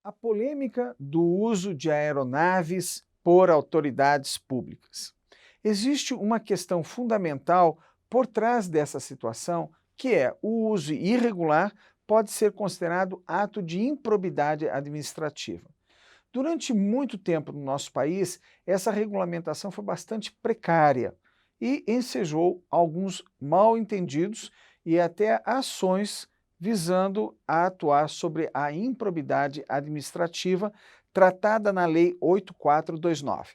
A polêmica do uso de aeronaves por autoridades públicas. Existe uma questão fundamental por trás dessa situação, que é o uso irregular pode ser considerado ato de improbidade administrativa. Durante muito tempo no nosso país, essa regulamentação foi bastante precária e ensejou alguns mal-entendidos e até ações visando a atuar sobre a improbidade administrativa tratada na Lei 8429.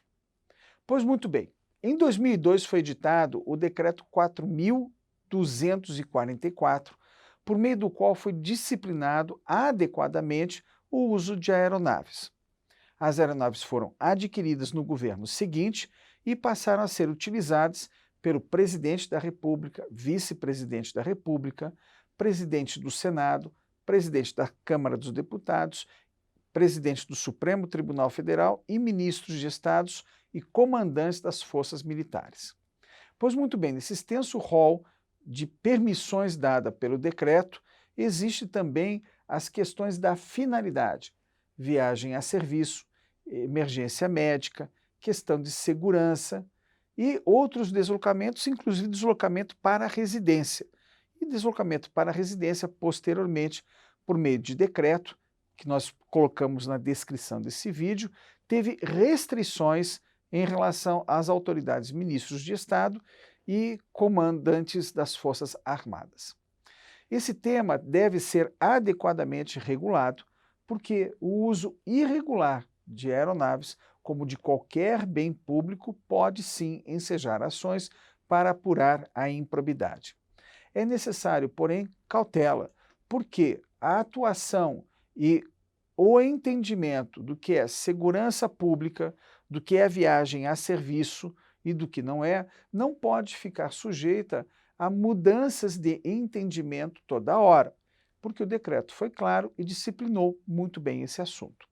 Pois muito bem, em 2002 foi editado o Decreto 4.244, por meio do qual foi disciplinado adequadamente o uso de aeronaves. As aeronaves foram adquiridas no governo seguinte e passaram a ser utilizadas pelo presidente da República, vice-presidente da República, presidente do Senado, presidente da Câmara dos Deputados, presidente do Supremo Tribunal Federal e ministros de estados e comandantes das forças militares. Pois muito bem, nesse extenso rol de permissões dada pelo decreto, existe também as questões da finalidade, viagem a serviço, emergência médica, questão de segurança e outros deslocamentos, inclusive deslocamento para a residência. E deslocamento para a residência, posteriormente, por meio de decreto, que nós colocamos na descrição desse vídeo, teve restrições em relação às autoridades ministros de Estado e comandantes das Forças Armadas. Esse tema deve ser adequadamente regulado, porque o uso irregular de aeronaves, como de qualquer bem público, pode sim ensejar ações para apurar a improbidade. É necessário, porém, cautela, porque a atuação e o entendimento do que é segurança pública, do que é viagem a serviço e do que não pode ficar sujeita a mudanças de entendimento toda hora, porque o decreto foi claro e disciplinou muito bem esse assunto.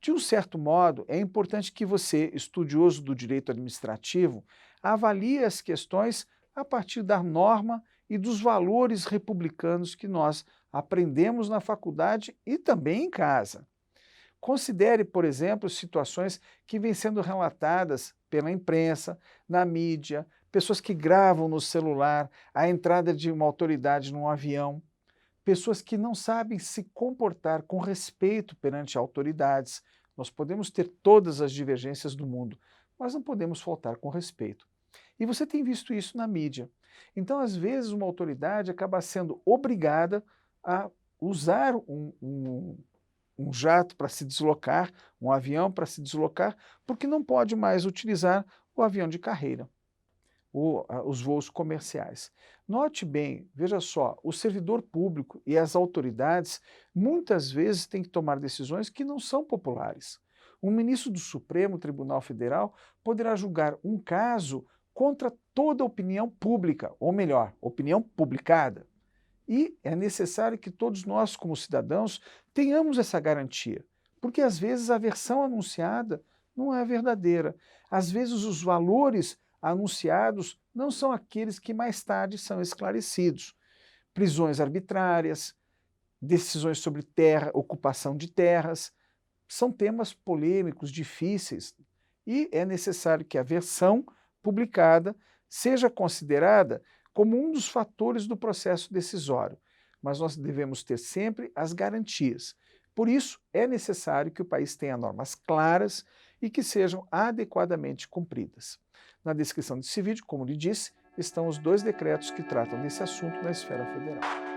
De um certo modo, é importante que você, estudioso do direito administrativo, avalie as questões a partir da norma e dos valores republicanos que nós aprendemos na faculdade e também em casa. Considere, por exemplo, situações que vêm sendo relatadas pela imprensa, na mídia, pessoas que gravam no celular a entrada de uma autoridade num avião, pessoas que não sabem se comportar com respeito perante autoridades. Nós podemos ter todas as divergências do mundo, mas não podemos faltar com respeito. E você tem visto isso na mídia. Então, às vezes, uma autoridade acaba sendo obrigada a usar um jato para se deslocar, um avião para se deslocar, porque não pode mais utilizar o avião de carreira, os voos comerciais. Note bem, veja só, o servidor público e as autoridades muitas vezes têm que tomar decisões que não são populares. Um ministro do Supremo Tribunal Federal poderá julgar um caso contra toda a opinião pública, ou melhor, opinião publicada. E é necessário que todos nós, como cidadãos, tenhamos essa garantia, porque às vezes a versão anunciada não é verdadeira. Às vezes os valores anunciados não são aqueles que mais tarde são esclarecidos. Prisões arbitrárias, decisões sobre terra, ocupação de terras, são temas polêmicos, difíceis, e é necessário que a versão publicada seja considerada como um dos fatores do processo decisório, mas nós devemos ter sempre as garantias. Por isso, é necessário que o país tenha normas claras e que sejam adequadamente cumpridas. Na descrição desse vídeo, como lhe disse, estão os dois decretos que tratam desse assunto na esfera federal.